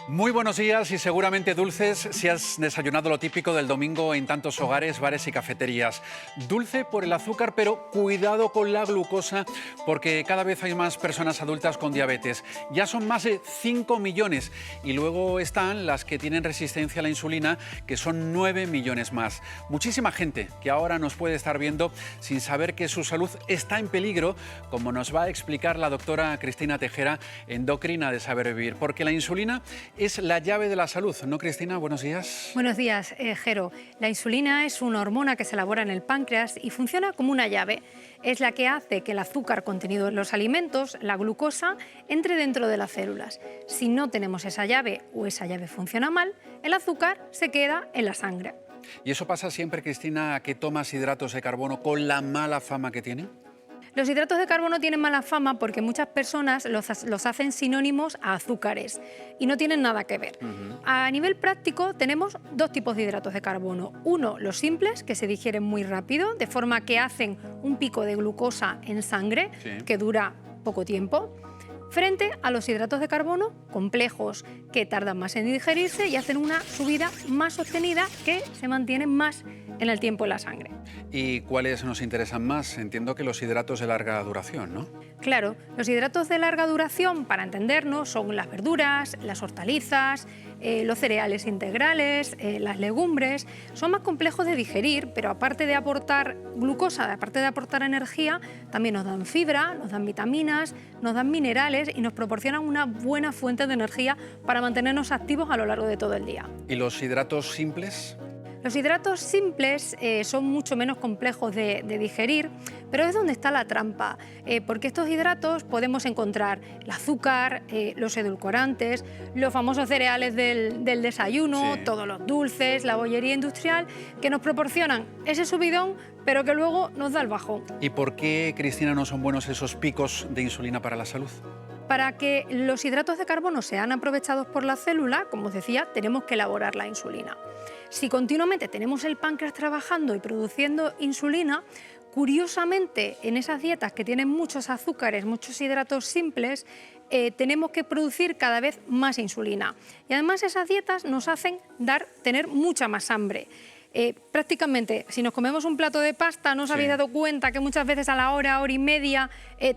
Muy buenos días y seguramente dulces si has desayunado lo típico del domingo en tantos hogares, bares y cafeterías. Dulce por el azúcar, pero cuidado con la glucosa porque cada vez hay más personas adultas con diabetes. Ya son más de 5 millones y luego están las que tienen resistencia a la insulina, que son 9 millones más. Muchísima gente que ahora nos puede estar viendo sin saber que su salud está en peligro, como nos va a explicar la doctora Cristina Tejera, endocrina de Saber Vivir, porque la insulina es la llave de la salud, ¿no, Cristina? Buenos días. Buenos días, Jero. La insulina es una hormona que se elabora en el páncreas y funciona como una llave. Es la que hace que el azúcar contenido en los alimentos, la glucosa, entre dentro de las células. Si no tenemos esa llave o esa llave funciona mal, el azúcar se queda en la sangre. ¿Y eso pasa siempre, Cristina, que tomas hidratos de carbono con la mala fama que tienen? Los hidratos de carbono tienen mala fama porque muchas personas los hacen sinónimos a azúcares y no tienen nada que ver. A nivel práctico tenemos dos tipos de hidratos de carbono. Uno, los simples, que se digieren muy rápido, de forma que hacen un pico de glucosa en sangre que dura poco tiempo, frente a los hidratos de carbono complejos, que tardan más en digerirse y hacen una subida más sostenida que se mantienen más en el tiempo en la sangre. ¿Y cuáles nos interesan más? Entiendo que los hidratos de larga duración, ¿no? Claro, los hidratos de larga duración, para entendernos, son las verduras, las hortalizas, los cereales integrales, las legumbres. Son más complejos de digerir, pero aparte de aportar glucosa, aparte de aportar energía, también nos dan fibra, nos dan vitaminas, nos dan minerales y nos proporcionan una buena fuente de energía para mantenernos activos a lo largo de todo el día. ¿Y los hidratos simples? Los hidratos simples son mucho menos complejos de digerir, pero es donde está la trampa, porque estos hidratos podemos encontrar el azúcar, los edulcorantes, los famosos cereales del desayuno, todos los dulces, la bollería industrial, que nos proporcionan ese subidón, pero que luego nos da el bajón. ¿Y por qué, Cristina, no son buenos esos picos de insulina para la salud? Para que los hidratos de carbono sean aprovechados por la célula, como os decía, tenemos que elaborar la insulina. Si continuamente tenemos el páncreas trabajando y produciendo insulina, curiosamente en esas dietas que tienen muchos azúcares, muchos hidratos simples, tenemos que producir cada vez más insulina. Y además esas dietas nos hacen tener mucha más hambre. Prácticamente, si nos comemos un plato de pasta, ¿no os habéis dado cuenta que muchas veces a la hora y media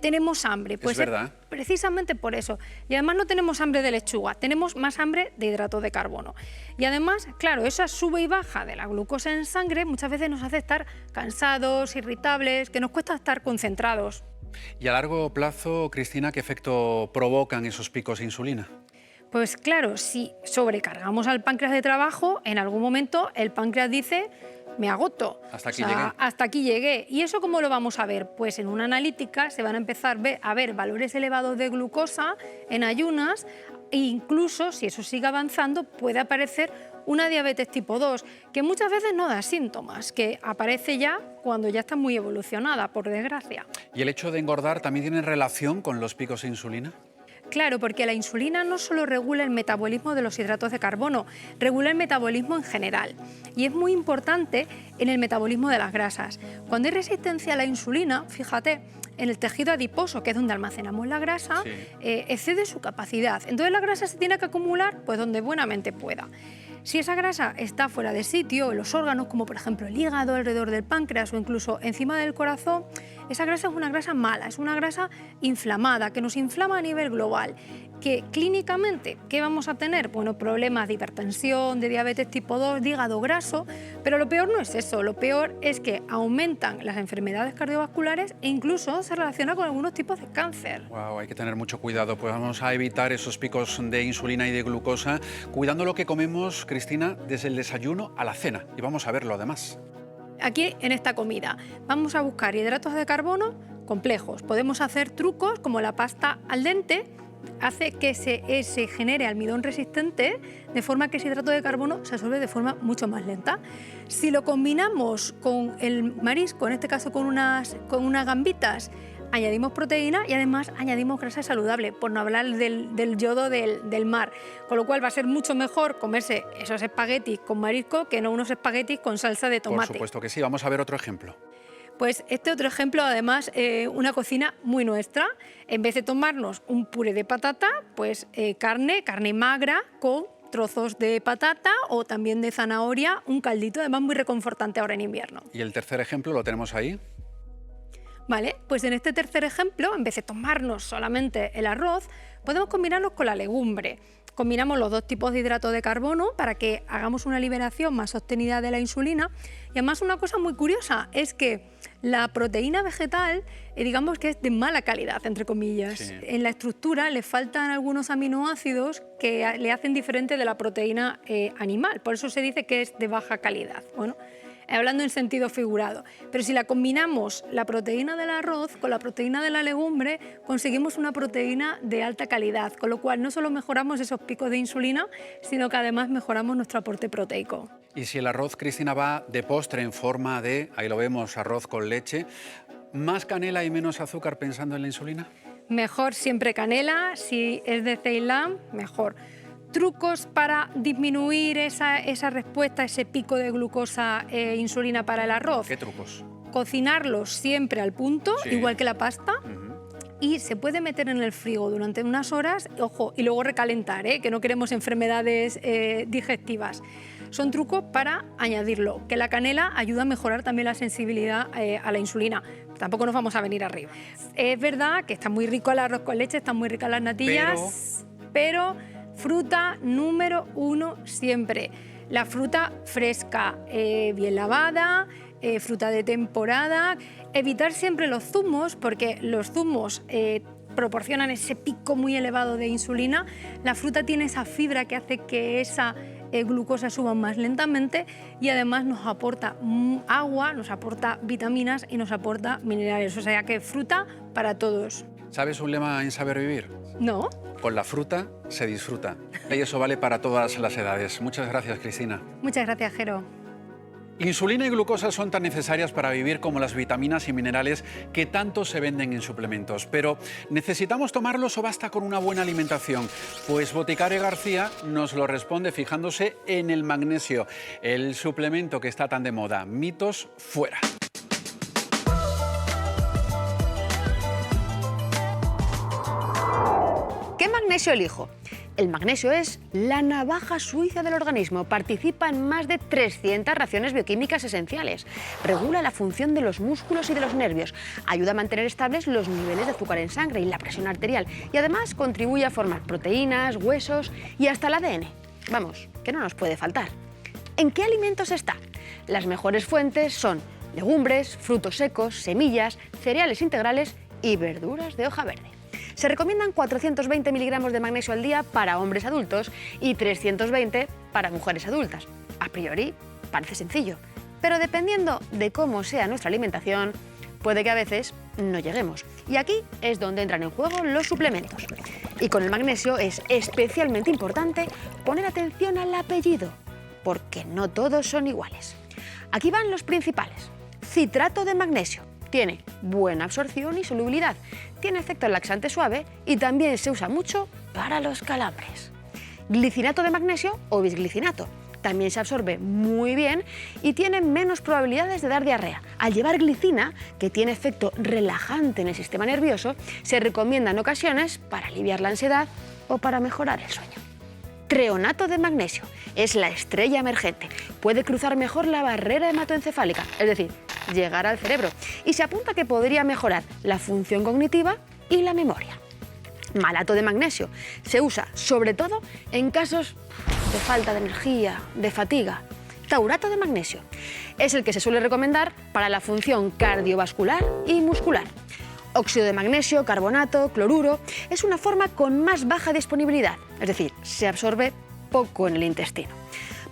tenemos hambre? Pues es verdad. Precisamente por eso. Y además no tenemos hambre de lechuga, tenemos más hambre de hidratos de carbono. Y además, claro, esa sube y baja de la glucosa en sangre muchas veces nos hace estar cansados, irritables, que nos cuesta estar concentrados. ¿Y a largo plazo, Cristina, qué efecto provocan esos picos de insulina? Pues claro, si sobrecargamos al páncreas de trabajo, en algún momento el páncreas dice, me agoto. Hasta aquí llegué. Hasta aquí llegué. ¿Y eso cómo lo vamos a ver? Pues en una analítica se van a empezar a ver valores elevados de glucosa en ayunas e incluso, si eso sigue avanzando, puede aparecer una diabetes tipo 2, que muchas veces no da síntomas, que aparece ya cuando ya está muy evolucionada, por desgracia. ¿Y el hecho de engordar también tiene relación con los picos de insulina? Claro, porque la insulina no solo regula el metabolismo de los hidratos de carbono, regula el metabolismo en general. Y es muy importante en el metabolismo de las grasas. Cuando hay resistencia a la insulina, fíjate, en el tejido adiposo, que es donde almacenamos la grasa, excede su capacidad. Entonces la grasa se tiene que acumular pues donde buenamente pueda. Si esa grasa está fuera de sitio, en los órganos, como por ejemplo el hígado, alrededor del páncreas o incluso encima del corazón, esa grasa es una grasa mala, es una grasa inflamada, que nos inflama a nivel global. Que clínicamente, ¿qué vamos a tener? Bueno, problemas de hipertensión, de diabetes tipo 2, de hígado graso, pero lo peor no es eso, lo peor es que aumentan las enfermedades cardiovasculares e incluso se relaciona con algunos tipos de cáncer. Wow, hay que tener mucho cuidado, pues vamos a evitar esos picos de insulina y de glucosa, cuidando lo que comemos, Cristina, desde el desayuno a la cena, y vamos a verlo además. Aquí en esta comida vamos a buscar hidratos de carbono complejos. Podemos hacer trucos como la pasta al dente, hace que se genere almidón resistente, de forma que ese hidrato de carbono se absorbe de forma mucho más lenta. Si lo combinamos con el marisco, en este caso con unas gambitas, añadimos proteína y además añadimos grasa saludable, por no hablar del yodo del mar. Con lo cual va a ser mucho mejor comerse esos espaguetis con marisco que no unos espaguetis con salsa de tomate. Por supuesto que sí. Vamos a ver otro ejemplo. Pues este otro ejemplo, además, una cocina muy nuestra. En vez de tomarnos un puré de patata, pues carne magra con trozos de patata o también de zanahoria, un caldito, además muy reconfortante ahora en invierno. ¿Y el tercer ejemplo lo tenemos ahí? Vale, pues en este tercer ejemplo, en vez de tomarnos solamente el arroz, podemos combinarnos con la legumbre. Combinamos los dos tipos de hidrato de carbono para que hagamos una liberación más sostenida de la insulina. Y además una cosa muy curiosa es que la proteína vegetal, digamos que es de mala calidad, entre comillas. Sí. En la estructura le faltan algunos aminoácidos que le hacen diferente de la proteína animal. Por eso se dice que es de baja calidad. Bueno, hablando en sentido figurado. Pero si la combinamos la proteína del arroz con la proteína de la legumbre, conseguimos una proteína de alta calidad, con lo cual no solo mejoramos esos picos de insulina, sino que además mejoramos nuestro aporte proteico. Y si el arroz, Cristina, va de postre en forma de, ahí lo vemos, arroz con leche, ¿más canela y menos azúcar pensando en la insulina? Mejor siempre canela, si es de Ceilán, mejor. ¿Trucos para disminuir esa respuesta, ese pico de glucosa e insulina para el arroz? ¿Qué trucos? Cocinarlo siempre al punto, Sí. igual que la pasta. Y se puede meter en el frigo durante unas horas, ojo, y luego recalentar, que no queremos enfermedades digestivas. Son trucos para añadirlo, que la canela ayuda a mejorar también la sensibilidad a la insulina. Tampoco nos vamos a venir arriba. Es verdad que está muy rico el arroz con leche, están muy ricas las natillas, pero fruta número 1 siempre. La fruta fresca, bien lavada, fruta de temporada. Evitar siempre los zumos, porque los zumos proporcionan ese pico muy elevado de insulina. La fruta tiene esa fibra que hace que esa glucosa suba más lentamente y además nos aporta agua, nos aporta vitaminas y nos aporta minerales. O sea que fruta para todos. ¿Sabes un lema en Saber Vivir? ¿No? Con la fruta se disfruta. Y eso vale para todas las edades. Muchas gracias, Cristina. Muchas gracias, Jero. Insulina y glucosa son tan necesarias para vivir como las vitaminas y minerales que tanto se venden en suplementos. Pero ¿necesitamos tomarlos o basta con una buena alimentación? Pues Boticario García nos lo responde fijándose en el magnesio, el suplemento que está tan de moda. Mitos fuera. ¿Qué magnesio elijo? El magnesio es la navaja suiza del organismo. Participa en más de 300 reacciones bioquímicas esenciales. Regula la función de los músculos y de los nervios. Ayuda a mantener estables los niveles de azúcar en sangre y la presión arterial. Y además contribuye a formar proteínas, huesos y hasta el ADN. Vamos, que no nos puede faltar. ¿En qué alimentos está? Las mejores fuentes son legumbres, frutos secos, semillas, cereales integrales y verduras de hoja verde. Se recomiendan 420 miligramos de magnesio al día para hombres adultos y 320 para mujeres adultas. A priori parece sencillo, pero dependiendo de cómo sea nuestra alimentación, puede que a veces no lleguemos. Y aquí es donde entran en juego los suplementos. Y con el magnesio es especialmente importante poner atención al apellido, porque no todos son iguales. Aquí van los principales. Citrato de magnesio. Tiene buena absorción y solubilidad, tiene efecto laxante suave y también se usa mucho para los calambres. Glicinato de magnesio o bisglicinato. También se absorbe muy bien y tiene menos probabilidades de dar diarrea. Al llevar glicina, que tiene efecto relajante en el sistema nervioso, se recomienda en ocasiones para aliviar la ansiedad o para mejorar el sueño. Treonato de magnesio es la estrella emergente. Puede cruzar mejor la barrera hematoencefálica, es decir, llegar al cerebro, y se apunta que podría mejorar la función cognitiva y la memoria. Malato de magnesio se usa sobre todo en casos de falta de energía, de fatiga. Taurato de magnesio es el que se suele recomendar para la función cardiovascular y muscular. Óxido de magnesio, carbonato, cloruro, es una forma con más baja disponibilidad, es decir, se absorbe poco en el intestino.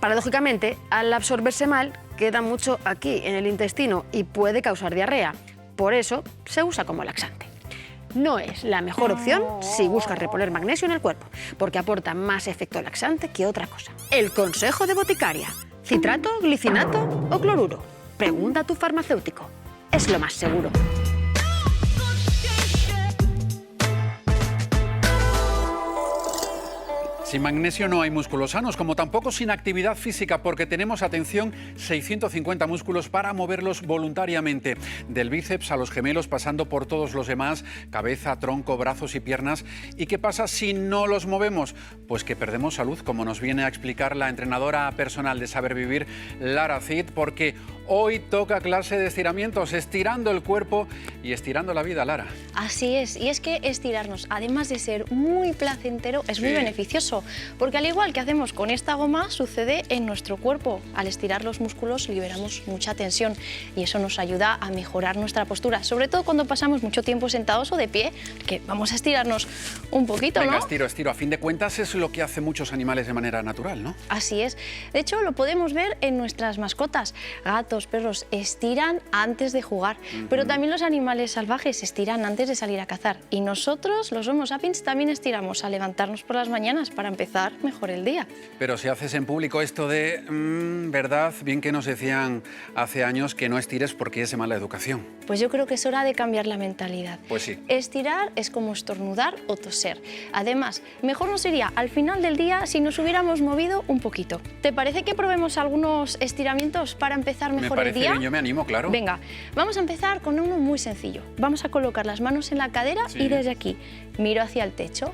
Paradójicamente, al absorberse mal, queda mucho aquí en el intestino y puede causar diarrea. Por eso se usa como laxante. No es la mejor opción si buscas reponer magnesio en el cuerpo, porque aporta más efecto laxante que otra cosa. El consejo de boticaria: citrato, glicinato o cloruro. Pregunta a tu farmacéutico. Es lo más seguro. Sin magnesio no hay músculos sanos, como tampoco sin actividad física, porque tenemos, atención, 650 músculos para moverlos voluntariamente. Del bíceps a los gemelos, pasando por todos los demás, cabeza, tronco, brazos y piernas. ¿Y qué pasa si no los movemos? Pues que perdemos salud, como nos viene a explicar la entrenadora personal de Saber Vivir, Lara Cid, porque hoy toca clase de estiramientos, estirando el cuerpo y estirando la vida, Lara. Así es, y es que estirarnos, además de ser muy placentero, es muy beneficioso, porque al igual que hacemos con esta goma, sucede en nuestro cuerpo. Al estirar los músculos liberamos mucha tensión y eso nos ayuda a mejorar nuestra postura, sobre todo cuando pasamos mucho tiempo sentados o de pie, que vamos a estirarnos un poquito, Venga, ¿no? estiro. A fin de cuentas es lo que hacen muchos animales de manera natural, ¿no? Así es. De hecho, lo podemos ver en nuestras mascotas. Gatos, perros, estiran antes de jugar, pero también los animales salvajes estiran antes de salir a cazar. Y nosotros, los Homo sapiens, también estiramos al levantarnos por las mañanas para empezar mejor el día. Pero si haces en público esto de, ¿verdad? Bien que nos decían hace años que no estires porque es de mala educación. Pues yo creo que es hora de cambiar la mentalidad. Pues sí. Estirar es como estornudar o toser. Además, mejor nos iría al final del día si nos hubiéramos movido un poquito. ¿Te parece que probemos algunos estiramientos para empezar mejor Me parece el día? bien, yo me animo, claro. Venga, vamos a empezar con uno muy sencillo. Vamos a colocar las manos en la cadera y desde aquí miro hacia el techo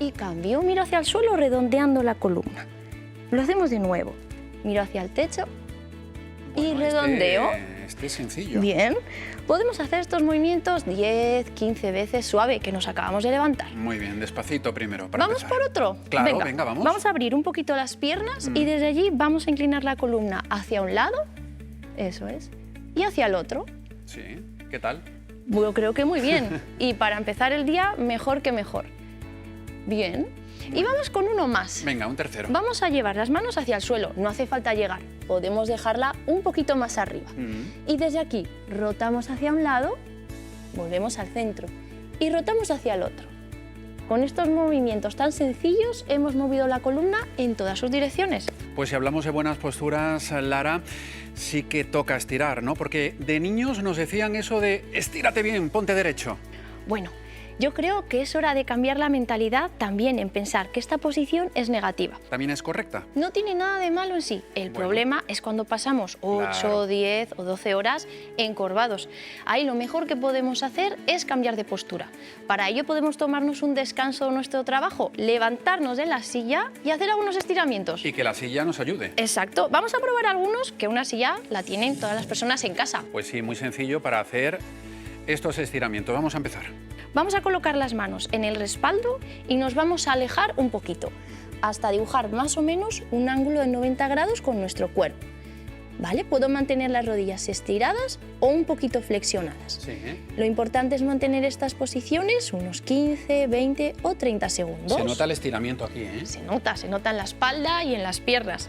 y cambio, miro hacia el suelo redondeando la columna. Lo hacemos de nuevo. Miro hacia el techo y redondeo. Este es sencillo. Bien, podemos hacer estos movimientos 10, 15 veces suave, que nos acabamos de levantar. Muy bien, despacito primero. Para ¿Vamos empezar. por otro? Claro, venga, vamos. Vamos a abrir un poquito las piernas y desde allí vamos a inclinar la columna hacia un lado, eso es, y hacia el otro. Sí, ¿qué tal? Yo creo que muy bien. Y para empezar el día, mejor que mejor. Bien. Y vamos con uno más. Venga, un tercero. Vamos a llevar las manos hacia el suelo, no hace falta llegar, podemos dejarla un poquito más arriba. Y desde aquí rotamos hacia un lado, volvemos al centro y rotamos hacia el otro. Con estos movimientos tan sencillos hemos movido la columna en todas sus direcciones. Pues si hablamos de buenas posturas, Lara, sí que toca estirar, ¿no? Porque de niños nos decían eso de estírate bien, ponte derecho. Bueno, yo creo que es hora de cambiar la mentalidad también en pensar que esta posición es negativa. ¿También es correcta? No tiene nada de malo en sí. El problema es cuando pasamos 8, 10 o 12 horas encorvados. Ahí lo mejor que podemos hacer es cambiar de postura. Para ello podemos tomarnos un descanso de nuestro trabajo, levantarnos de la silla y hacer algunos estiramientos. Y que la silla nos ayude. Exacto. Vamos a probar algunos que una silla la tienen todas las personas en casa. Pues sí, muy sencillo para hacer estos estiramientos. Vamos a empezar. Vamos a colocar las manos en el respaldo y nos vamos a alejar un poquito, hasta dibujar más o menos un ángulo de 90 grados con nuestro cuerpo. ¿Vale? Puedo mantener las rodillas estiradas o un poquito flexionadas. Sí. Lo importante es mantener estas posiciones unos 15, 20 o 30 segundos. Se nota el estiramiento aquí, ¿eh? Se nota en la espalda y en las piernas.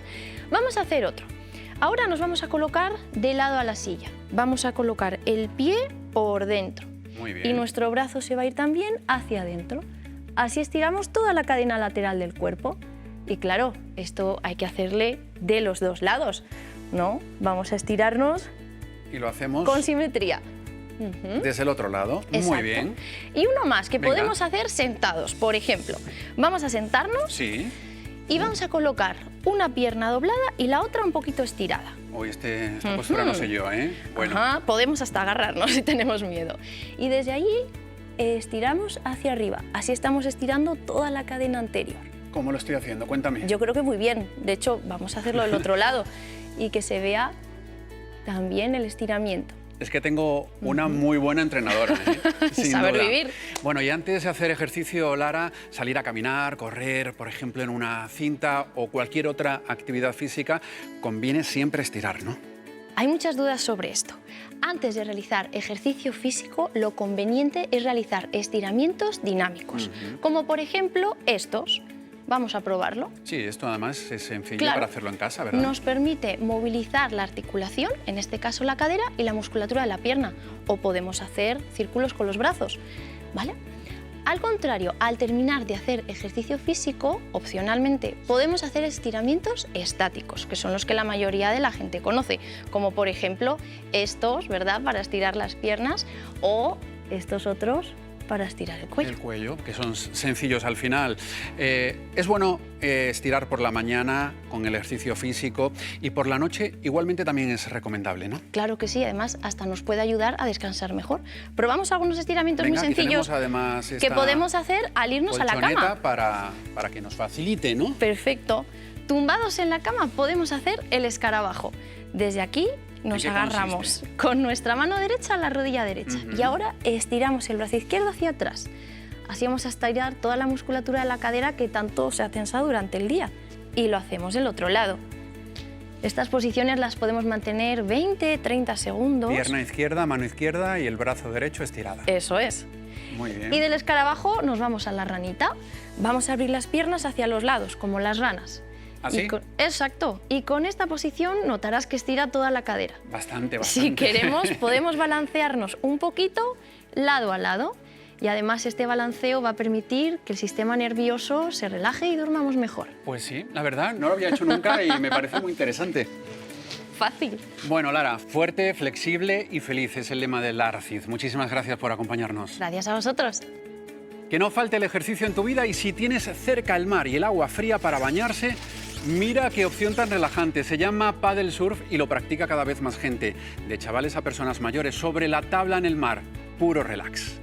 Vamos a hacer otro. Ahora nos vamos a colocar de lado a la silla. Vamos a colocar el pie por dentro. Muy bien. Y nuestro brazo se va a ir también hacia adentro. Así estiramos toda la cadena lateral del cuerpo. Y claro, esto hay que hacerle de los dos lados, ¿no? Vamos a estirarnos Y lo hacemos con simetría. desde el otro lado. Muy Exacto. bien. Y uno más que Venga. podemos hacer sentados, por ejemplo. Vamos a sentarnos Sí. y vamos a colocar una pierna doblada y la otra un poquito estirada. Uy, esta postura no sé yo, ¿eh? Bueno, Ajá, podemos hasta agarrarnos si tenemos miedo. Y desde allí estiramos hacia arriba. Así estamos estirando toda la cadena anterior. ¿cómo lo estoy haciendo? Cuéntame. Yo creo que muy bien. De hecho, vamos a hacerlo del otro lado y que se vea también el estiramiento. Es que tengo una muy buena entrenadora, ¿eh? Sin Saber duda. vivir. Bueno, y antes de hacer ejercicio, Lara, salir a caminar, correr, por ejemplo, en una cinta o cualquier otra actividad física, conviene siempre estirar, ¿no? Hay muchas dudas sobre esto. Antes de realizar ejercicio físico, lo conveniente es realizar estiramientos dinámicos, como por ejemplo estos. Vamos a probarlo. Sí, esto además es sencillo Claro. para hacerlo en casa, ¿verdad? Nos permite movilizar la articulación, en este caso la cadera y la musculatura de la pierna, o podemos hacer círculos con los brazos, ¿vale? Al contrario, al terminar de hacer ejercicio físico, opcionalmente, podemos hacer estiramientos estáticos, que son los que la mayoría de la gente conoce, como por ejemplo estos, ¿verdad?, para estirar las piernas, o estos otros para estirar el cuello. El cuello, que son sencillos al final. Es bueno estirar por la mañana con el ejercicio físico y por la noche igualmente también es recomendable, ¿no? Claro que sí, además hasta nos puede ayudar a descansar mejor. Probamos algunos estiramientos Venga, muy aquí sencillos tenemos además que esta podemos hacer al irnos a la colchoneta cama. para que nos facilite, ¿no? Perfecto. Tumbados en la cama podemos hacer el escarabajo. Desde aquí nos qué agarramos consiste? con nuestra mano derecha a la rodilla derecha y ahora estiramos el brazo izquierdo hacia atrás. Así vamos a estirar toda la musculatura de la cadera que tanto se ha tensado durante el día. Y lo hacemos del otro lado. Estas posiciones las podemos mantener 20-30 segundos. Pierna izquierda, mano izquierda y el brazo derecho estirada. Eso es. Muy bien. Y del escarabajo nos vamos a la ranita. Vamos a abrir las piernas hacia los lados, como las ranas. ¿Así? Exacto. Y con esta posición notarás que estira toda la cadera. Bastante. Si queremos, podemos balancearnos un poquito lado a lado. Y además este balanceo va a permitir que el sistema nervioso se relaje y durmamos mejor. Pues sí, la verdad, no lo había hecho nunca y me parece muy interesante. Fácil. Bueno, Lara, fuerte, flexible y feliz es el lema del ARCID. Muchísimas gracias por acompañarnos. Gracias a vosotros. Que no falte el ejercicio en tu vida y si tienes cerca el mar y el agua fría para bañarse, mira qué opción tan relajante. Se llama paddle surf y lo practica cada vez más gente. De chavales a personas mayores sobre la tabla en el mar. Puro relax.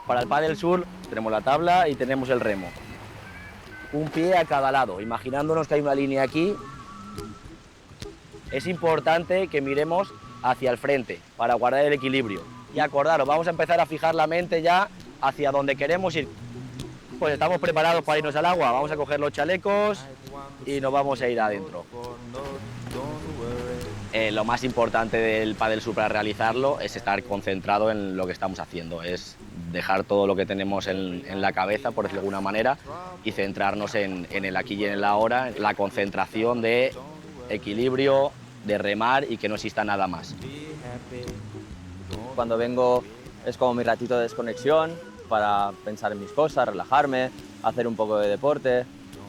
Para el paddle surf tenemos la tabla y tenemos el remo. Un pie a cada lado, imaginándonos que hay una línea aquí. Es importante que miremos hacia el frente para guardar el equilibrio. Y acordaros, vamos a empezar a fijar la mente ya hacia donde queremos ir. Pues estamos preparados para irnos al agua, vamos a coger los chalecos y nos vamos a ir adentro. Lo más importante del paddle surf para realizarlo es estar concentrado en lo que estamos haciendo, es dejar todo lo que tenemos en la cabeza, por decirlo de alguna manera, y centrarnos en el aquí y en el ahora, en la concentración de equilibrio, de remar y que no exista nada más. Cuando vengo es como mi ratito de desconexión para pensar en mis cosas, relajarme, hacer un poco de deporte,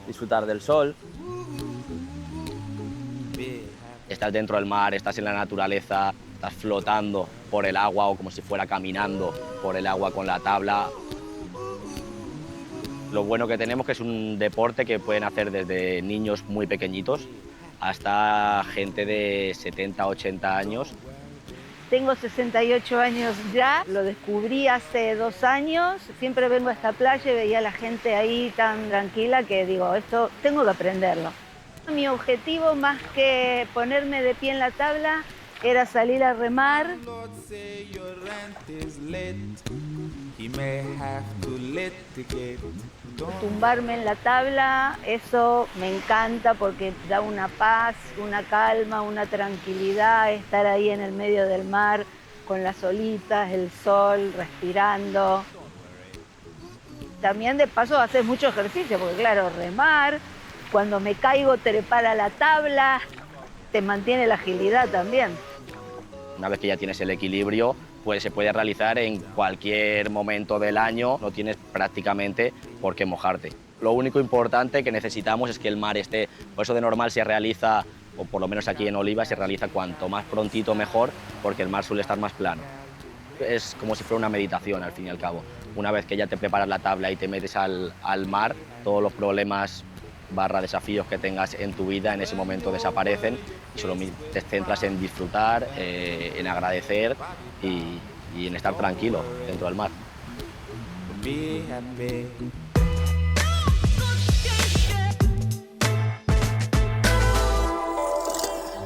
disfrutar del sol. Estás dentro del mar, estás en la naturaleza, estás flotando por el agua o como si fuera caminando por el agua con la tabla. Lo bueno que tenemos que es un deporte que pueden hacer desde niños muy pequeñitos hasta gente de 70, 80 años. Tengo 68 años ya, lo descubrí hace 2 años, siempre vengo a esta playa y veía a la gente ahí tan tranquila que digo, esto tengo que aprenderlo. Mi objetivo, más que ponerme de pie en la tabla, era salir a remar. Tumbarme en la tabla, eso me encanta porque da una paz, una calma, una tranquilidad, estar ahí en el medio del mar con las olitas, el sol, respirando. También de paso haces mucho ejercicio, porque claro, remar, cuando me caigo trepar a la tabla, te mantiene la agilidad también. Una vez que ya tienes el equilibrio, pues se puede realizar en cualquier momento del año, no tienes prácticamente por qué mojarte. Lo único importante que necesitamos es que el mar esté, por eso de normal se realiza, o por lo menos aquí en Oliva, se realiza cuanto más prontito mejor, porque el mar suele estar más plano. Es como si fuera una meditación al fin y al cabo. Una vez que ya te preparas la tabla y te metes al mar, todos los problemas / desafíos que tengas en tu vida en ese momento desaparecen y solo te centras en disfrutar, en agradecer y en estar tranquilo dentro del mar.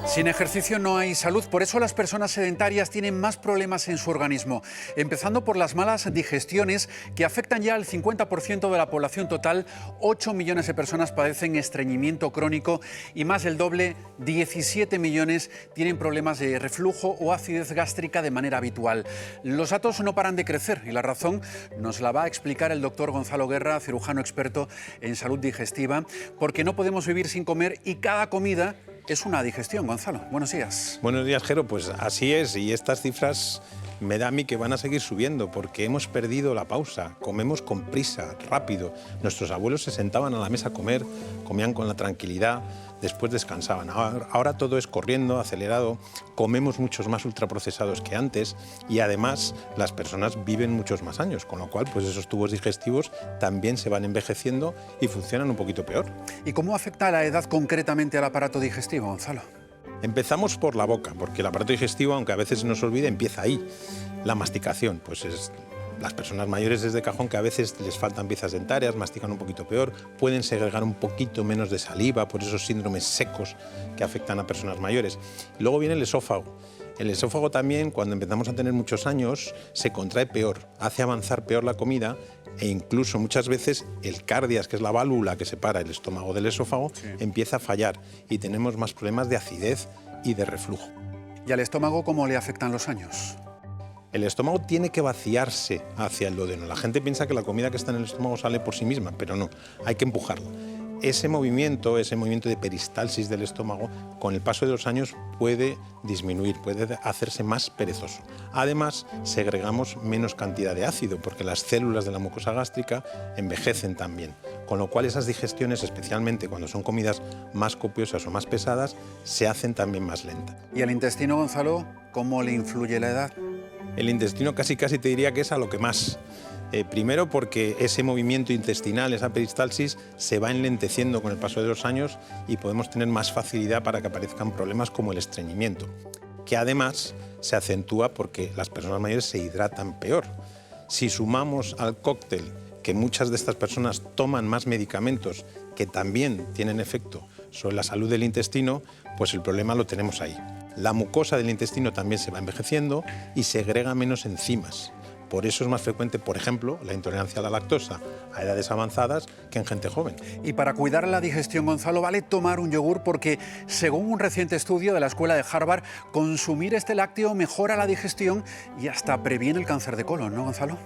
Sin ejercicio no hay salud, por eso las personas sedentarias tienen más problemas en su organismo, empezando por las malas digestiones que afectan ya al 50% de la población total. 8 millones de personas padecen estreñimiento crónico y más del doble, 17 millones, tienen problemas de reflujo o acidez gástrica de manera habitual. Los datos no paran de crecer y la razón nos la va a explicar el doctor Gonzalo Guerra, cirujano experto en salud digestiva, porque no podemos vivir sin comer y cada comida es una digestión. Gonzalo, buenos días. Buenos días, Jero. Pues así es, y estas cifras me da a mí que van a seguir subiendo porque hemos perdido la pausa, comemos con prisa, rápido. Nuestros abuelos se sentaban a la mesa a comer, comían con la tranquilidad, después descansaban. Ahora todo es corriendo, acelerado, comemos muchos más ultraprocesados que antes y además las personas viven muchos más años, con lo cual pues esos tubos digestivos también se van envejeciendo y funcionan un poquito peor. ¿Y cómo afecta la edad concretamente al aparato digestivo, Gonzalo? Empezamos por la boca, porque el aparato digestivo, aunque a veces se nos olvide, empieza ahí. La masticación, pues es... Las personas mayores es de cajón que a veces les faltan piezas dentarias, mastican un poquito peor, pueden segregar un poquito menos de saliva por esos síndromes secos que afectan a personas mayores. Luego viene el esófago. El esófago también, cuando empezamos a tener muchos años, se contrae peor, hace avanzar peor la comida e incluso muchas veces el cardias, que es la válvula que separa el estómago del esófago, empieza a fallar y tenemos más problemas de acidez y de reflujo. ¿Y al estómago cómo le afectan los años? El estómago tiene que vaciarse hacia el duodeno. La gente piensa que la comida que está en el estómago sale por sí misma, pero no, hay que empujarla. Ese movimiento de peristalsis del estómago, con el paso de los años puede disminuir, puede hacerse más perezoso. Además, segregamos menos cantidad de ácido, porque las células de la mucosa gástrica envejecen también, con lo cual esas digestiones, especialmente cuando son comidas más copiosas o más pesadas, se hacen también más lentas. ¿Y el intestino, Gonzalo, cómo le influye la edad? El intestino casi te diría que es a lo que más. Primero porque ese movimiento intestinal, esa peristalsis, se va enlenteciendo con el paso de los años y podemos tener más facilidad para que aparezcan problemas como el estreñimiento, que además se acentúa porque las personas mayores se hidratan peor. Si sumamos al cóctel que muchas de estas personas toman más medicamentos que también tienen efecto sobre la salud del intestino, pues el problema lo tenemos ahí. La mucosa del intestino también se va envejeciendo y segrega menos enzimas. Por eso es más frecuente, por ejemplo, la intolerancia a la lactosa a edades avanzadas que en gente joven. Y para cuidar la digestión, Gonzalo, vale tomar un yogur porque, según un reciente estudio de la Escuela de Harvard, consumir este lácteo mejora la digestión y hasta previene el cáncer de colon, ¿no, Gonzalo?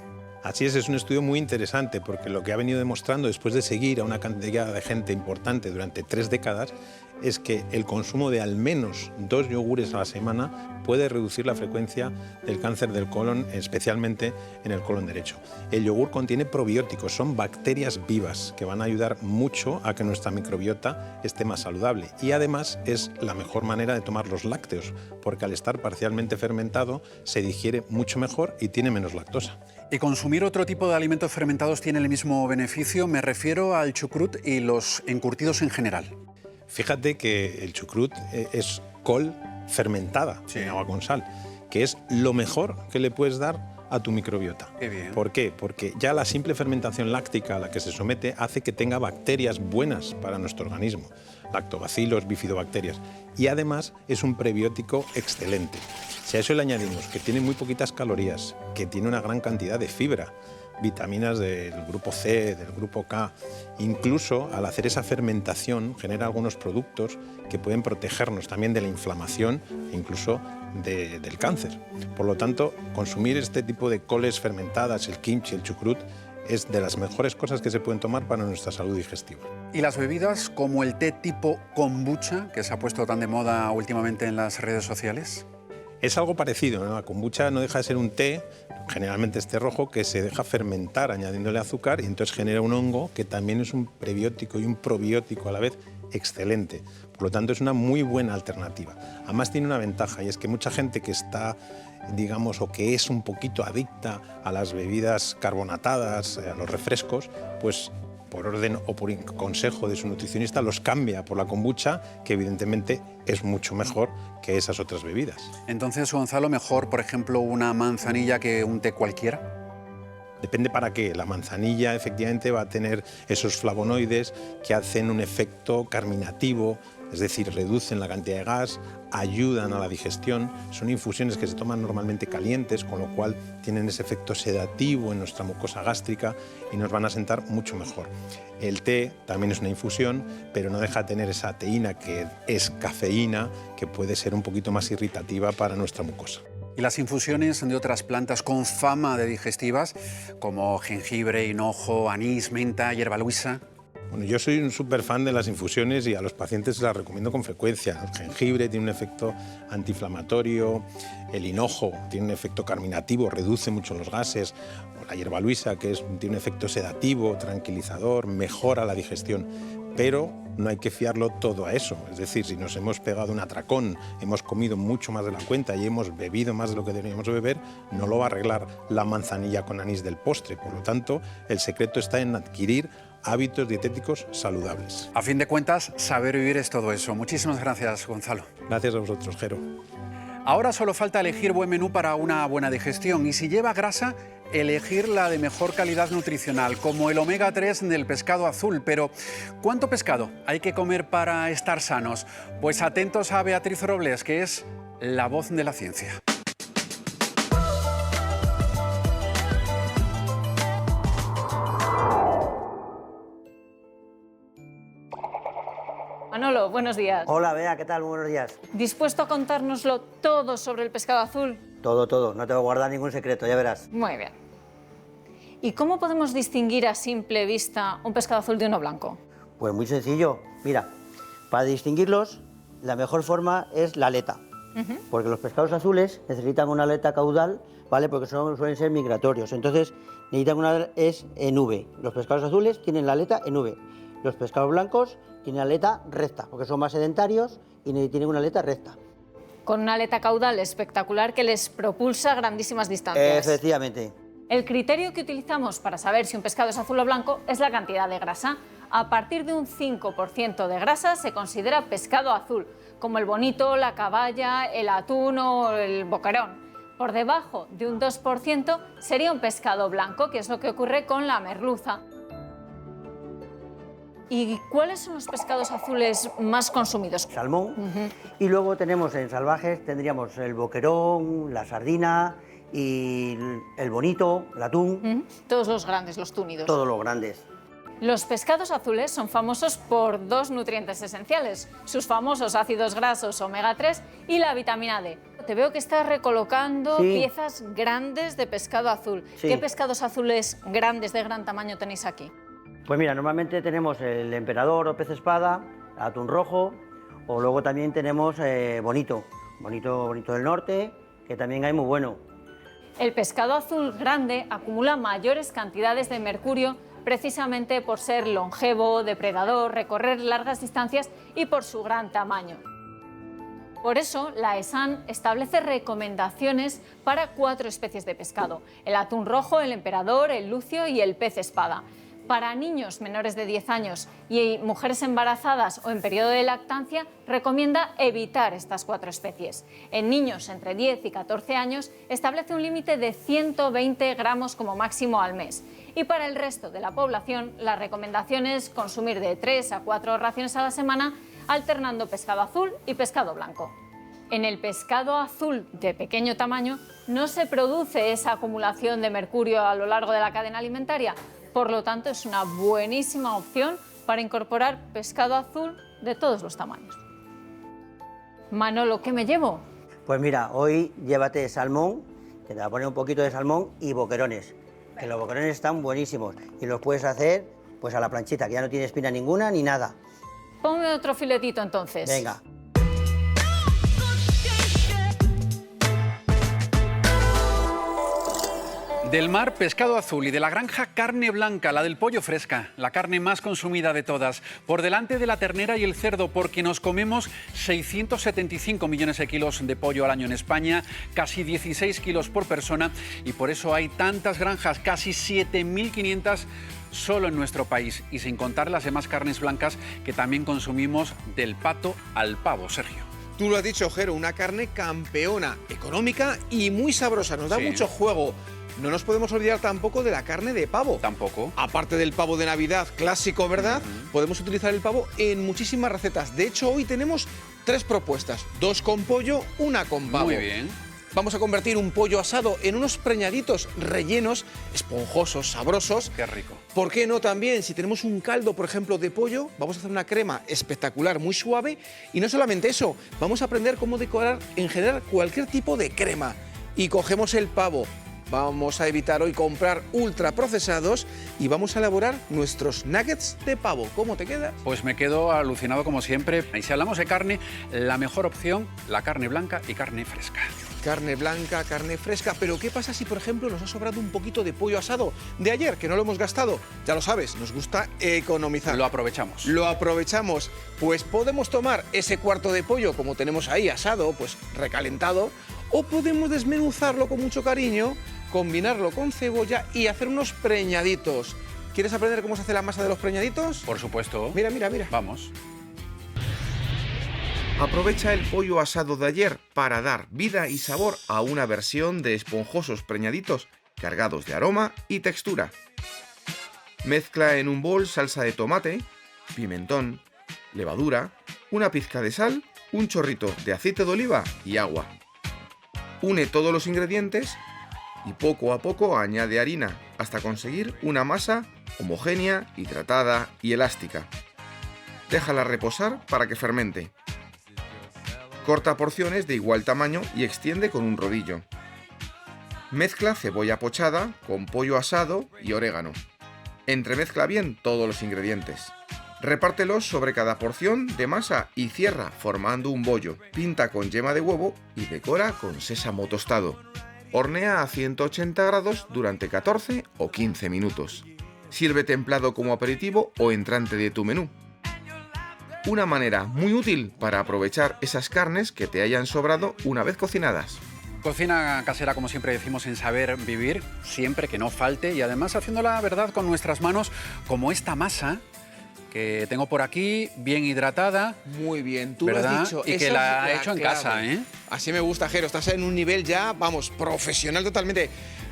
Así es un estudio muy interesante porque lo que ha venido demostrando después de seguir a una cantidad de gente importante durante 3 décadas es que el consumo de al menos 2 yogures a la semana puede reducir la frecuencia del cáncer del colon, especialmente en el colon derecho. El yogur contiene probióticos, son bacterias vivas que van a ayudar mucho a que nuestra microbiota esté más saludable y además es la mejor manera de tomar los lácteos porque al estar parcialmente fermentado se digiere mucho mejor y tiene menos lactosa. ¿Y consumir otro tipo de alimentos fermentados tiene el mismo beneficio? Me refiero al chucrut y los encurtidos en general. Fíjate que el chucrut es col fermentada en agua con sal, que es lo mejor que le puedes dar a tu microbiota. Qué bien. ¿Por qué? Porque ya la simple fermentación láctica a la que se somete hace que tenga bacterias buenas para nuestro organismo, lactobacilos, bifidobacterias, y además es un prebiótico excelente. Si a eso le añadimos que tiene muy poquitas calorías, que tiene una gran cantidad de fibra, vitaminas del grupo C, del grupo K. Incluso al hacer esa fermentación genera algunos productos que pueden protegernos también de la inflamación e incluso del cáncer. Por lo tanto, consumir este tipo de coles fermentadas, el kimchi, el chucrut, es de las mejores cosas que se pueden tomar para nuestra salud digestiva. ¿Y las bebidas como el té tipo kombucha, que se ha puesto tan de moda últimamente en las redes sociales? Es algo parecido, ¿no? La kombucha no deja de ser un té, generalmente es té rojo, que se deja fermentar añadiéndole azúcar y entonces genera un hongo que también es un prebiótico y un probiótico a la vez excelente. Por lo tanto, es una muy buena alternativa. Además tiene una ventaja y es que mucha gente que está, digamos, o que es un poquito adicta a las bebidas carbonatadas, a los refrescos, pues por orden o por consejo de su nutricionista los cambia por la kombucha, que evidentemente es mucho mejor que esas otras bebidas. Entonces, Gonzalo, mejor, por ejemplo, una manzanilla que un té cualquiera. Depende para qué. La manzanilla efectivamente va a tener esos flavonoides que hacen un efecto carminativo, es decir, reducen la cantidad de gas, ayudan a la digestión. Son infusiones que se toman normalmente calientes, con lo cual tienen ese efecto sedativo en nuestra mucosa gástrica y nos van a sentar mucho mejor. El té también es una infusión, pero no deja de tener esa teína que es cafeína, que puede ser un poquito más irritativa para nuestra mucosa. Y las infusiones de otras plantas con fama de digestivas, como jengibre, hinojo, anís, menta, hierbaluisa. Bueno, yo soy un súper fan de las infusiones y a los pacientes las recomiendo con frecuencia. El jengibre tiene un efecto antiinflamatorio, el hinojo tiene un efecto carminativo, reduce mucho los gases, o la hierba luisa, que tiene un efecto sedativo, tranquilizador, mejora la digestión. Pero no hay que fiarlo todo a eso. Es decir, si nos hemos pegado un atracón, hemos comido mucho más de la cuenta y hemos bebido más de lo que deberíamos beber, no lo va a arreglar la manzanilla con anís del postre. Por lo tanto, el secreto está en adquirir hábitos dietéticos saludables. A fin de cuentas, saber vivir es todo eso. Muchísimas gracias, Gonzalo. Gracias a vosotros, Jero. Ahora solo falta elegir buen menú para una buena digestión y si lleva grasa, elegir la de mejor calidad nutricional, como el omega 3 del pescado azul. Pero, ¿cuánto pescado hay que comer para estar sanos? Pues atentos a Beatriz Robles, que es la voz de la ciencia. Manolo, buenos días. Hola, Bea, ¿qué tal? Muy buenos días. ¿Dispuesto a contárnoslo todo sobre el pescado azul? Todo. No te voy a guardar ningún secreto, ya verás. Muy bien. ¿Y cómo podemos distinguir a simple vista un pescado azul de uno blanco? Pues muy sencillo. Mira, para distinguirlos, la mejor forma es la aleta. Porque los pescados azules necesitan una aleta caudal, ¿vale? Porque suelen ser migratorios. Entonces, necesitan una es en V. Los pescados azules tienen la aleta en V. Los pescados blancos tienen aleta recta, porque son más sedentarios y tienen una aleta recta. Con una aleta caudal espectacular que les propulsa a grandísimas distancias. Efectivamente. El criterio que utilizamos para saber si un pescado es azul o blanco es la cantidad de grasa. A partir de un 5% de grasa se considera pescado azul, como el bonito, la caballa, el atún o el boquerón. Por debajo de un 2% sería un pescado blanco, que es lo que ocurre con la merluza. ¿Y cuáles son los pescados azules más consumidos? Salmón. Y luego tenemos en salvajes, tendríamos el boquerón, la sardina y el bonito, el atún. Todos los grandes, los túnidos. Todos los grandes. Los pescados azules son famosos por dos nutrientes esenciales, sus famosos ácidos grasos omega 3 y la vitamina D. Te veo que estás recolocando piezas grandes de pescado azul. ¿Qué pescados azules grandes de gran tamaño tenéis aquí? Pues mira, normalmente tenemos el emperador o pez espada, atún rojo, o luego también tenemos bonito del norte, que también hay muy bueno. El pescado azul grande acumula mayores cantidades de mercurio precisamente por ser longevo, depredador, recorrer largas distancias y por su gran tamaño. Por eso, la ESAN establece recomendaciones para 4 especies de pescado: el atún rojo, el emperador, el lucio y el pez espada. Para niños menores de 10 años y mujeres embarazadas o en periodo de lactancia, recomienda evitar estas 4 especies. En niños entre 10 y 14 años, establece un límite de 120 gramos como máximo al mes. Y para el resto de la población, la recomendación es consumir de 3 a 4 raciones a la semana, alternando pescado azul y pescado blanco. En el pescado azul de pequeño tamaño no se produce esa acumulación de mercurio a lo largo de la cadena alimentaria. Por lo tanto, es una buenísima opción para incorporar pescado azul de todos los tamaños. Manolo, ¿qué me llevo? Pues mira, hoy llévate salmón, que te va a poner un poquito de salmón, y boquerones. Que los boquerones están buenísimos y los puedes hacer pues a la planchita, que ya no tiene espina ninguna ni nada. Ponme otro filetito entonces. Venga. Del mar, pescado azul, y de la granja, carne blanca, la del pollo fresca, la carne más consumida de todas. Por delante de la ternera y el cerdo, porque nos comemos 675 millones de kilos de pollo al año en España, casi 16 kilos por persona, y por eso hay tantas granjas, casi 7.500 solo en nuestro país, y sin contar las demás carnes blancas que también consumimos, del pato al pavo, Sergio. Tú lo has dicho, Jero, una carne campeona, económica y muy sabrosa, nos da mucho juego. No nos podemos olvidar tampoco de la carne de pavo. Tampoco. Aparte del pavo de Navidad clásico, ¿verdad? Podemos utilizar el pavo en muchísimas recetas. De hecho, hoy tenemos 3 propuestas. 2 con pollo, 1 con pavo. Muy bien. Vamos a convertir un pollo asado en unos preñaditos rellenos, esponjosos, sabrosos. Qué rico. ¿Por qué no también? Si tenemos un caldo, por ejemplo, de pollo, vamos a hacer una crema espectacular, muy suave. Y no solamente eso, vamos a aprender cómo decorar en general cualquier tipo de crema. Y cogemos el pavo, Vamos a evitar hoy comprar ultraprocesados y vamos a elaborar nuestros nuggets de pavo. ¿Cómo te queda? Pues me quedo alucinado como siempre. Y si hablamos de carne, la mejor opción, la carne blanca y carne fresca. Carne blanca, carne fresca, pero ¿qué pasa si, por ejemplo, nos ha sobrado un poquito de pollo asado de ayer, que no lo hemos gastado? Ya lo sabes, nos gusta economizar. Lo aprovechamos. Lo aprovechamos. Pues podemos tomar ese cuarto de pollo, como tenemos ahí, asado, pues recalentado, o podemos desmenuzarlo con mucho cariño, combinarlo con cebolla y hacer unos preñaditos. ¿Quieres aprender cómo se hace la masa de los preñaditos? Por supuesto. Mira, mira, mira. Vamos. Aprovecha el pollo asado de ayer para dar vida y sabor a una versión de esponjosos preñaditos cargados de aroma y textura. Mezcla en un bol salsa de tomate, pimentón, levadura, una pizca de sal, un chorrito de aceite de oliva y agua. Une todos los ingredientes y poco a poco añade harina hasta conseguir una masa homogénea, hidratada y elástica. Déjala reposar para que fermente. Corta porciones de igual tamaño y extiende con un rodillo. Mezcla cebolla pochada con pollo asado y orégano. Entremezcla bien todos los ingredientes. Repártelos sobre cada porción de masa y cierra formando un bollo. Pinta con yema de huevo y decora con sésamo tostado. Hornea a 180 grados durante 14 o 15 minutos. Sirve templado como aperitivo o entrante de tu menú. Una manera muy útil para aprovechar esas carnes que te hayan sobrado una vez cocinadas. Cocina casera, como siempre decimos, en saber vivir, siempre que no falte, y además haciéndola, la verdad, con nuestras manos, como esta masa que tengo por aquí, bien hidratada. Muy bien, tú ¿verdad? lo has dicho. Y que la he hecho en casa, ¿eh? Así me gusta, Jero, estás en un nivel ya, vamos, profesional totalmente.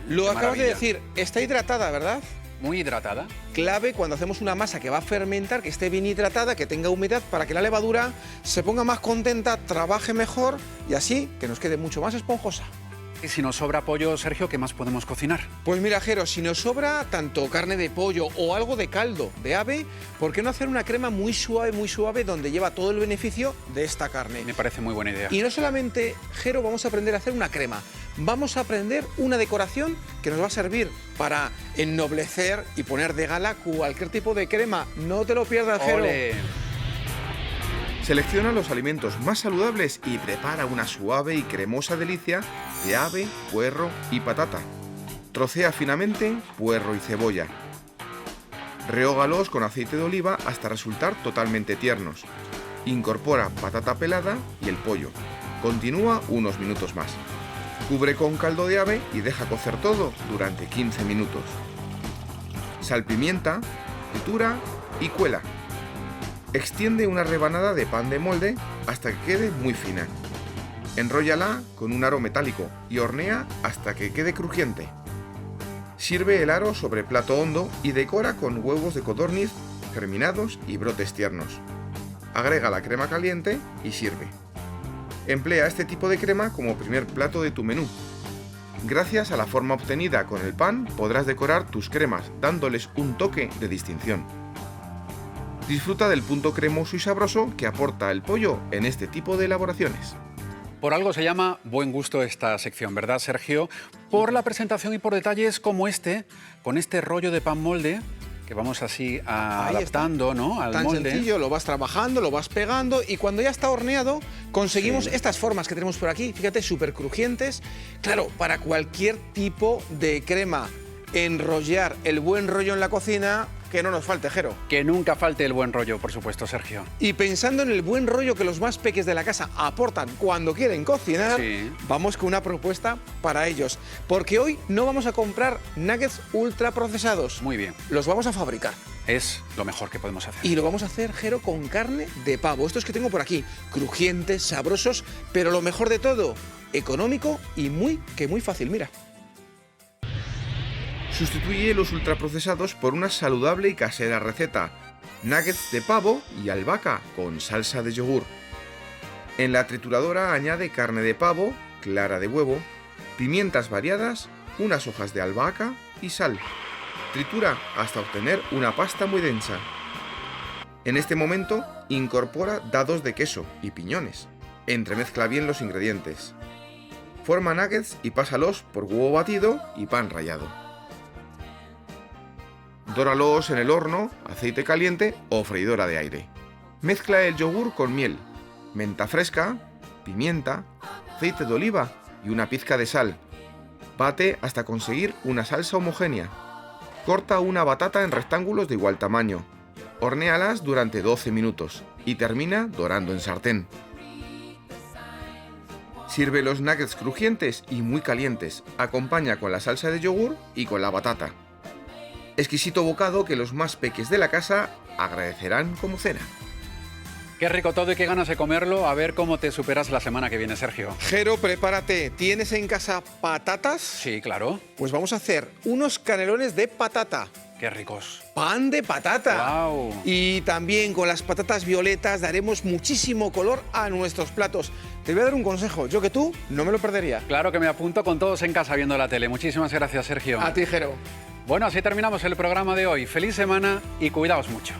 Lo acabas de decir, está hidratada, ¿verdad? Muy hidratada. Clave cuando hacemos una masa que va a fermentar, que esté bien hidratada, que tenga humedad, para que la levadura se ponga más contenta, trabaje mejor y así que nos quede mucho más esponjosa. Y si nos sobra pollo, Sergio, ¿qué más podemos cocinar? Pues mira, Jero, si nos sobra tanto carne de pollo o algo de caldo de ave, ¿por qué no hacer una crema muy suave, donde lleva todo el beneficio de esta carne? Me parece muy buena idea. Y no solamente, Jero, vamos a aprender a hacer una crema, vamos a aprender una decoración que nos va a servir para ennoblecer y poner de gala cualquier tipo de crema. No te lo pierdas, Jero. ¡Ole! Selecciona los alimentos más saludables y prepara una suave y cremosa delicia de ave, puerro y patata. Trocea finamente puerro y cebolla. Rehógalos con aceite de oliva hasta resultar totalmente tiernos. Incorpora patata pelada y el pollo. Continúa unos minutos más. Cubre con caldo de ave y deja cocer todo durante 15 minutos. Salpimienta, tritura y cuela. Extiende una rebanada de pan de molde hasta que quede muy fina. Enróllala con un aro metálico y hornea hasta que quede crujiente. Sirve el aro sobre plato hondo y decora con huevos de codorniz germinados y brotes tiernos. Agrega la crema caliente y sirve. Emplea este tipo de crema como primer plato de tu menú. Gracias a la forma obtenida con el pan podrás decorar tus cremas dándoles un toque de distinción. Disfruta del punto cremoso y sabroso que aporta el pollo en este tipo de elaboraciones. Por algo se llama buen gusto esta sección, ¿verdad, Sergio? Por la presentación y por detalles como este, con este rollo de pan molde, que vamos así adaptando, ¿no?, al molde. Tan sencillo, lo vas trabajando, lo vas pegando y cuando ya está horneado conseguimos estas formas que tenemos por aquí, fíjate, súper crujientes. Claro, para cualquier tipo de crema, enrollar el buen rollo en la cocina, que no nos falte, Jero. Que nunca falte el buen rollo, por supuesto, Sergio. Y pensando en el buen rollo que los más peques de la casa aportan cuando quieren cocinar, vamos con una propuesta para ellos. Porque hoy no vamos a comprar nuggets ultraprocesados. Muy bien. Los vamos a fabricar. Es lo mejor que podemos hacer. Y lo vamos a hacer, Jero, con carne de pavo. Estos que tengo por aquí, crujientes, sabrosos, pero lo mejor de todo, económico y muy fácil, mira. Sustituye los ultraprocesados por una saludable y casera receta: nuggets de pavo y albahaca con salsa de yogur. En la trituradora añade carne de pavo, clara de huevo, pimientas variadas, unas hojas de albahaca y sal. Tritura hasta obtener una pasta muy densa. En este momento, incorpora dados de queso y piñones. Entremezcla bien los ingredientes. Forma nuggets y pásalos por huevo batido y pan rallado. Dóralos en el horno, aceite caliente o freidora de aire. Mezcla el yogur con miel, menta fresca, pimienta, aceite de oliva y una pizca de sal. Bate hasta conseguir una salsa homogénea. Corta una batata en rectángulos de igual tamaño. Hornéalas durante 12 minutos y termina dorando en sartén. Sirve los nuggets crujientes y muy calientes. Acompaña con la salsa de yogur y con la batata. Exquisito bocado que los más peques de la casa agradecerán como cena. Qué rico todo y qué ganas de comerlo. A ver cómo te superas la semana que viene, Sergio. Jero, prepárate. ¿Tienes en casa patatas? Sí, claro. Pues vamos a hacer unos canelones de patata. Qué ricos. Pan de patata. Wow. Y también con las patatas violetas daremos muchísimo color a nuestros platos. Te voy a dar un consejo. Yo que tú no me lo perdería. Claro que me apunto con todos en casa viendo la tele. Muchísimas gracias, Sergio. A ti, Jero. Bueno, así terminamos el programa de hoy. Feliz semana y cuidaos mucho.